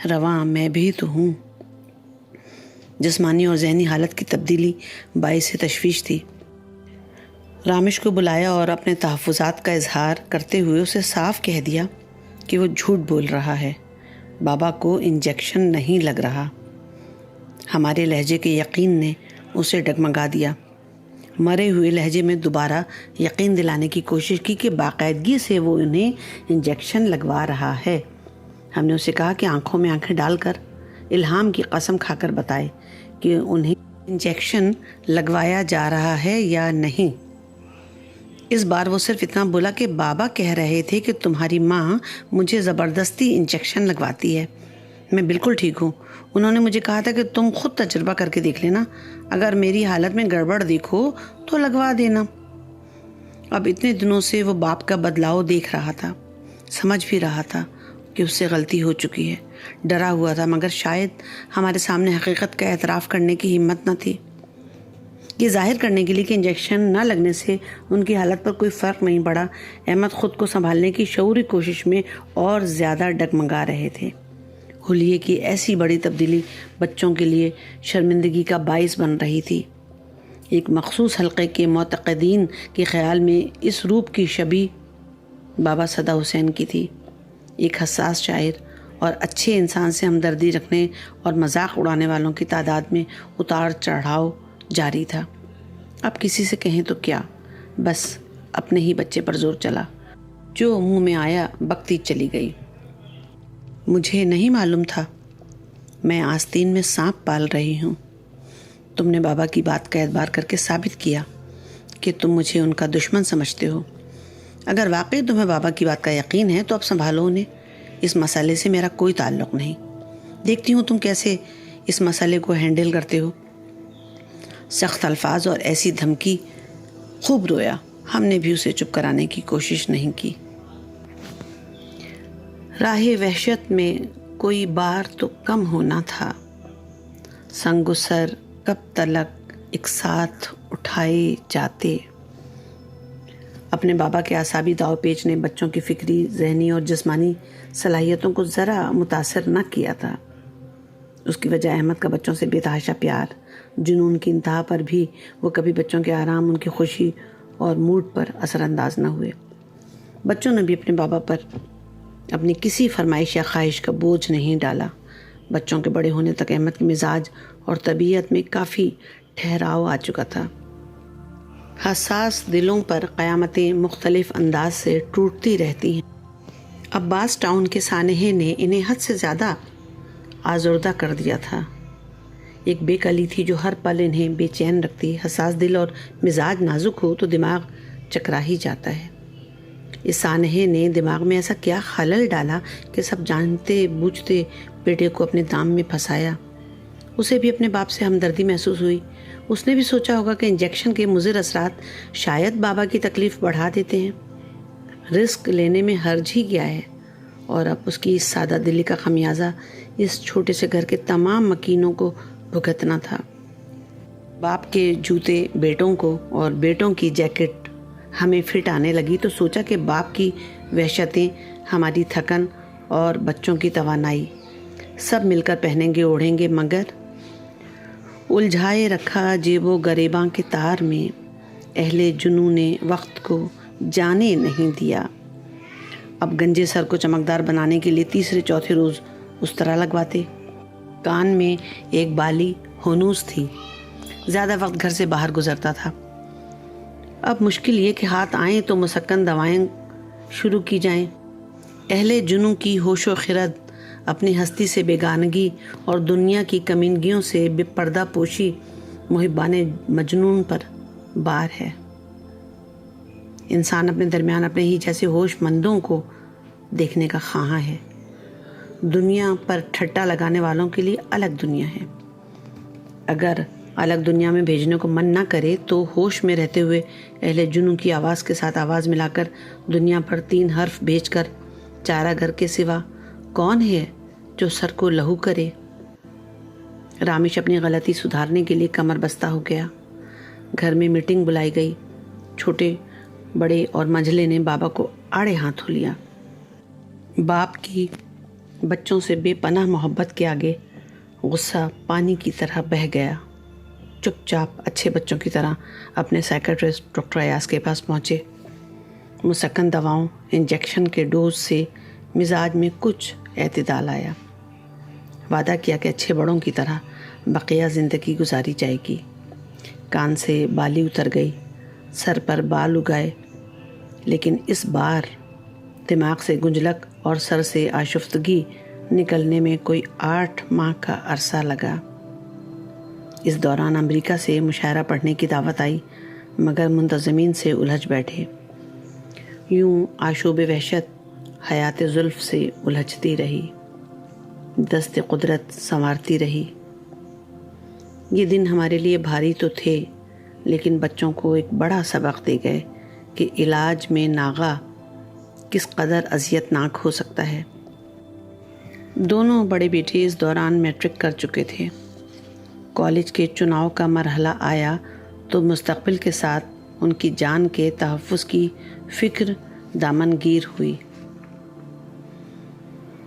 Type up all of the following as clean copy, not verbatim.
رواں میں بھی تو ہوں۔ جسمانی اور ذہنی حالت کی تبدیلی باعث تشویش تھی۔ رامش کو بلایا اور اپنے تحفظات کا اظہار کرتے ہوئے اسے صاف کہہ دیا کہ وہ جھوٹ بول رہا ہے، بابا کو انجیکشن نہیں لگ رہا۔ ہمارے لہجے کے یقین نے اسے ڈگمگا دیا۔ مرے ہوئے لہجے میں دوبارہ یقین دلانے کی کوشش کی کہ باقاعدگی سے وہ انہیں انجیکشن لگوا رہا ہے۔ ہم نے اسے کہا کہ آنکھوں میں آنکھیں ڈال کر الہام کی قسم کھا کر بتائے کہ انہیں انجیکشن لگوایا جا رہا ہے یا نہیں۔ اس بار وہ صرف اتنا بولا کہ بابا کہہ رہے تھے کہ تمہاری ماں مجھے زبردستی انجیکشن لگواتی ہے، میں بالکل ٹھیک ہوں۔ انہوں نے مجھے کہا تھا کہ تم خود تجربہ کر کے دیکھ لینا، اگر میری حالت میں گڑبڑ دیکھو تو لگوا دینا۔ اب اتنے دنوں سے وہ باپ کا بدلاؤ دیکھ رہا تھا، سمجھ بھی رہا تھا کہ اس سے غلطی ہو چکی ہے، ڈرا ہوا تھا، مگر شاید ہمارے سامنے حقیقت کا اعتراف کرنے کی ہمت نہ تھی۔ یہ ظاہر کرنے کے لیے کہ انجیکشن نہ لگنے سے ان کی حالت پر کوئی فرق نہیں پڑا، احمد خود کو سنبھالنے کی شعوری کوشش میں اور زیادہ ڈگمگا رہے تھے۔ حلیے کی ایسی بڑی تبدیلی بچوں کے لیے شرمندگی کا باعث بن رہی تھی۔ ایک مخصوص حلقے کے معتقدین کے خیال میں اس روپ کی شبیہ بابا صدا حسین کی تھی۔ ایک حساس شاعر اور اچھے انسان سے ہمدردی رکھنے اور مذاق اڑانے والوں کی تعداد میں اتار چڑھاؤ جاری تھا۔ اب کسی سے کہیں تو کیا، بس اپنے ہی بچے پر زور چلا، جو منہ میں آیا بکتی چلی گئی۔ مجھے نہیں معلوم تھا، میں آستین میں سانپ پال رہی ہوں۔ تم نے بابا کی بات کا اعتبار کر کے ثابت کیا کہ تم مجھے ان کا دشمن سمجھتے ہو۔ اگر واقعی تمہیں بابا کی بات کا یقین ہے تو اب سنبھالو انہیں، اس مسئلے سے میرا کوئی تعلق نہیں۔ دیکھتی ہوں تم کیسے اس مسئلے کو ہینڈل کرتے ہو۔ سخت الفاظ اور ایسی دھمکی، خوب رویا۔ ہم نے بھی اسے چپ کرانے کی کوشش نہیں کی۔ راہ وحشت میں کوئی بار تو کم ہونا تھا، سنگ و سر کب تلک ایک ساتھ اٹھائے جاتے۔ اپنے بابا کے اعصابی داؤ پیچ نے بچوں کی فکری، ذہنی اور جسمانی صلاحیتوں کو ذرا متاثر نہ کیا تھا۔ اس کی وجہ احمد کا بچوں سے بے تحاشا پیار، جنون کی انتہا پر بھی وہ کبھی بچوں کے آرام، ان کی خوشی اور موڈ پر اثر انداز نہ ہوئے۔ بچوں نے بھی اپنے بابا پر اپنی کسی فرمائش یا خواہش کا بوجھ نہیں ڈالا۔ بچوں کے بڑے ہونے تک احمد کے مزاج اور طبیعت میں کافی ٹھہراؤ آ چکا تھا۔ حساس دلوں پر قیامتیں مختلف انداز سے ٹوٹتی رہتی ہیں۔ عباس ٹاؤن کے سانحے نے انہیں حد سے زیادہ آزردہ کر دیا تھا۔ ایک بے کلی تھی جو ہر پل انہیں بے چین رکھتی۔ حساس دل اور مزاج نازک ہو تو دماغ چکرا ہی جاتا ہے۔ اس سانحے نے دماغ میں ایسا کیا خلل ڈالا کہ سب جانتے بوجھتے بیٹے کو اپنے دام میں پھنسایا۔ اسے بھی اپنے باپ سے ہمدردی محسوس ہوئی۔ اس نے بھی سوچا ہوگا کہ انجیکشن کے مضر اثرات شاید بابا کی تکلیف بڑھا دیتے ہیں۔ رسک لینے میں حرج ہی کیا ہے، اور اب اس کی اس سادہ دلی کا خمیازہ اس چھوٹے سے گھر کے تمام مکینوں کو بھگتنا تھا۔ باپ کے جوتے بیٹوں کو اور بیٹوں کی جیکٹ ہمیں فٹ آنے لگی تو سوچا کہ باپ کی وحشتیں، ہماری تھکن اور بچوں کی توانائی سب مل کر پہنیں گے اوڑھیں گے، مگر الجھائے رکھا جیب و گریباں کے تار میں اہل جنوں نے وقت کو جانے نہیں دیا۔ اب گنجے سر کو چمکدار بنانے کے لیے تیسرے چوتھے روز اس طرح لگواتے۔ کان میں ایک بالی ہنوس تھی، زیادہ وقت گھر سے باہر گزرتا تھا۔ اب مشکل یہ کہ ہاتھ آئیں تو مسکن دوائیں شروع کی جائیں۔ اہل جنوں کی ہوش و خرد اپنی ہستی سے بیگانگی اور دنیا کی کمینگیوں سے بے پردہ پوشی محبان مجنون پر بار ہے۔ انسان اپنے درمیان اپنے ہی جیسے ہوش مندوں کو دیکھنے کا خواہاں ہے۔ دنیا پر ٹھٹا لگانے والوں کے لیے الگ دنیا ہے۔ اگر الگ دنیا میں بھیجنے کو من نہ کرے تو ہوش میں رہتے ہوئے اہل جنوں کی آواز کے ساتھ آواز ملا کر دنیا پر 3 حرف بھیج کر چارہ گھر کے سوا کون ہے جو سر کو لہو کرے۔ رامش اپنی غلطی سدھارنے کے لیے کمر بستہ ہو گیا۔ گھر میں میٹنگ بلائی گئی۔ چھوٹے بڑے اور منجھلے نے بابا کو آڑے ہاتھوں لیا۔ باپ کی بچوں سے بے پناہ محبت کے آگے غصہ پانی کی طرح بہہ گیا۔ چپ چاپ اچھے بچوں کی طرح اپنے سائیکٹرسٹ ڈاکٹر ایاز کے پاس پہنچے۔ مسکن دواؤں انجیکشن کے ڈوز سے مزاج میں کچھ اعتدال آیا۔ وعدہ کیا کہ اچھے بڑوں کی طرح بقیہ زندگی گزاری جائے گی۔ کان سے بالی اتر گئی، سر پر بال اگائے، لیکن اس بار دماغ سے گنجلک اور سر سے آشفتگی نکلنے میں کوئی 8 ماہ کا عرصہ لگا۔ اس دوران امریکہ سے مشاعرہ پڑھنے کی دعوت آئی، مگر منتظمین سے الجھ بیٹھے۔ یوں آشوب وحشت حیات زلف سے الجھتی رہی، دست قدرت سنوارتی رہی۔ یہ دن ہمارے لیے بھاری تو تھے، لیکن بچوں کو ایک بڑا سبق دے گئے کہ علاج میں ناغہ کس قدر اذیت ناک ہو سکتا ہے۔ دونوں بڑے بیٹے اس دوران میٹرک کر چکے تھے۔ کالج کے چناؤ کا مرحلہ آیا تو مستقبل کے ساتھ ان کی جان کے تحفظ کی فکر دامنگیر ہوئی۔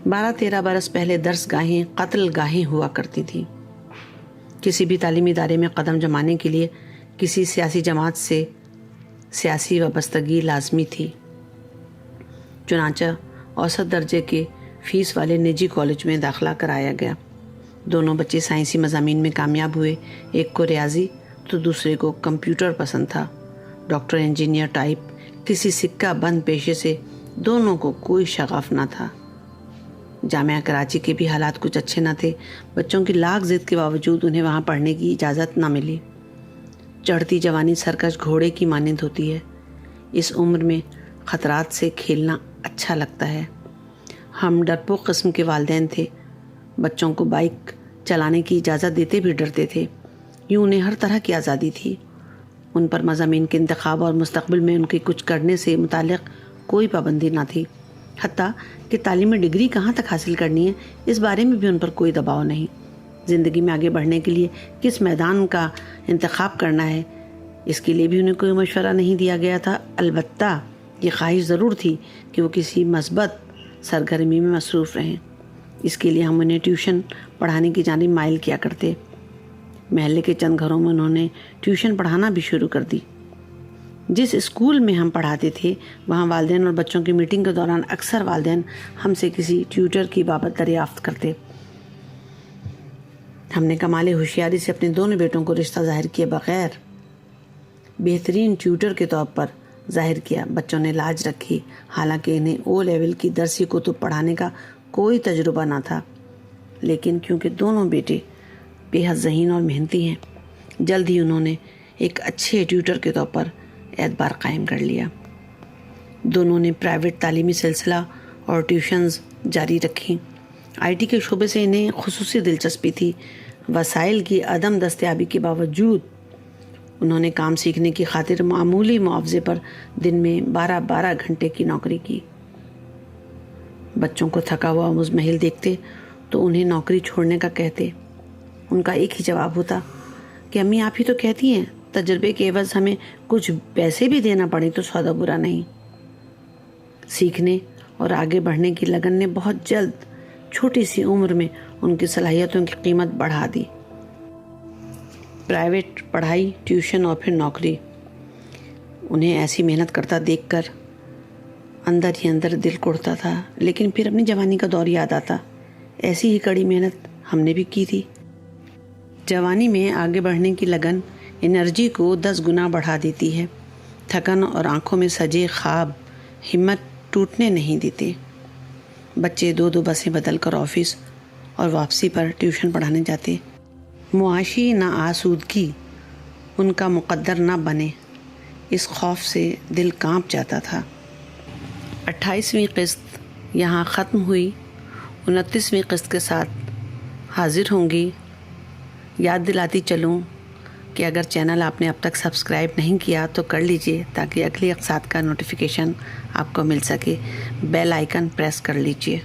12-13 برس پہلے درس گاہیں قتل گاہیں ہوا کرتی تھیں۔ کسی بھی تعلیمی ادارے میں قدم جمانے کے لیے کسی سیاسی جماعت سے سیاسی وابستگی لازمی تھی۔ چنانچہ اوسط درجے کے فیس والے نجی کالج میں داخلہ کرایا گیا۔ دونوں بچے سائنسی مضامین میں کامیاب ہوئے، ایک کو ریاضی تو دوسرے کو کمپیوٹر پسند تھا۔ ڈاکٹر انجینئر ٹائپ کسی سکہ بند پیشے سے دونوں کو کوئی شغف نہ تھا۔ جامعہ کراچی کے بھی حالات کچھ اچھے نہ تھے۔ بچوں کی لاکھ ضد کے باوجود انہیں وہاں پڑھنے کی اجازت نہ ملی۔ چڑھتی جوانی سرکش گھوڑے کی مانند ہوتی ہے۔ اس عمر میں خطرات سے کھیلنا اچھا لگتا ہے۔ ہم ڈرپوک قسم کے والدین تھے۔ بچوں کو بائک چلانے کی اجازت دیتے بھی ڈرتے تھے۔ یوں انہیں ہر طرح کی آزادی تھی۔ ان پر مضامین کے انتخاب اور مستقبل میں ان کے کچھ کرنے سے متعلق کوئی پابندی نہ تھی۔ حتیٰ کہ تعلیمی ڈگری کہاں تک حاصل کرنی ہے اس بارے میں بھی ان پر کوئی دباؤ نہیں۔ زندگی میں آگے بڑھنے کے لیے کس میدان کا انتخاب کرنا ہے اس کے لیے بھی انہیں کوئی مشورہ نہیں دیا گیا تھا۔ البتہ یہ خواہش ضرور تھی کہ وہ کسی مثبت سرگرمی میں مصروف رہیں۔ اس کے لیے ہم انہیں ٹیوشن پڑھانے کی جانب مائل کیا کرتے۔ محلے کے چند گھروں میں انہوں نے ٹیوشن پڑھانا بھی شروع کر دی۔ جس اسکول میں ہم پڑھاتے تھے وہاں والدین اور بچوں کی میٹنگ کے دوران اکثر والدین ہم سے کسی ٹیوٹر کی بابت دریافت کرتے۔ ہم نے کمال ہوشیاری سے اپنے دونوں بیٹوں کو رشتہ ظاہر کیے بغیر بہترین ٹیوٹر کے طور پر ظاہر کیا۔ بچوں نے لاج رکھی، حالانکہ انہیں او لیول کی درسی کتب پڑھانے کا کوئی تجربہ نہ تھا، لیکن کیونکہ دونوں بیٹے بے حد ذہین اور محنتی ہیں، جلد ہی انہوں نے ایک اچھے ٹیوٹر کے طور پر اعتبار قائم کر لیا۔ دونوں نے پرائیویٹ تعلیمی سلسلہ اور ٹیوشنز جاری رکھی۔ آئی ٹی کے شعبے سے انہیں خصوصی دلچسپی تھی۔ وسائل کی عدم دستیابی کے باوجود انہوں نے کام سیکھنے کی خاطر معمولی معاوضے پر دن میں 12 گھنٹے کی نوکری کی۔ بچوں کو تھکا ہوا مضمحل دیکھتے تو انہیں نوکری چھوڑنے کا کہتے۔ ان کا ایک ہی جواب ہوتا کہ امی آپ ہی تو کہتی ہیں تجربے کے عوض ہمیں کچھ پیسے بھی دینا پڑے تو سودا برا نہیں۔ سیکھنے اور آگے بڑھنے کی لگن نے بہت جلد چھوٹی سی عمر میں ان کی صلاحیتوں کی قیمت بڑھا دی۔ پرائیویٹ پڑھائی، ٹیوشن اور پھر نوکری۔ انہیں ایسی محنت کرتا دیکھ کر اندر ہی اندر دل کڑتا تھا، لیکن پھر اپنی جوانی کا دور یاد آتا۔ ایسی ہی کڑی محنت ہم نے بھی کی تھی۔ جوانی میں آگے بڑھنے کی لگن انرجی کو 10 گنا بڑھا دیتی ہے۔ تھکن اور آنکھوں میں سجے خواب ہمت ٹوٹنے نہیں دیتے۔ بچے 2 بسیں بدل کر آفس اور واپسی پر ٹیوشن پڑھانے جاتے۔ معاشی ناآسودگی ان کا مقدر نہ بنے، اس خوف سے دل کانپ جاتا تھا۔ 28ویں قسط یہاں ختم ہوئی، 29ویں قسط کے ساتھ حاضر ہوں گی۔ یاد دلاتی چلوں کہ اگر چینل آپ نے اب تک سبسکرائب نہیں کیا تو کر لیجئے تاکہ اگلی اقساط کا نوٹیفیکیشن آپ کو مل سکے۔ بیل آئیکن پریس کر لیجئے۔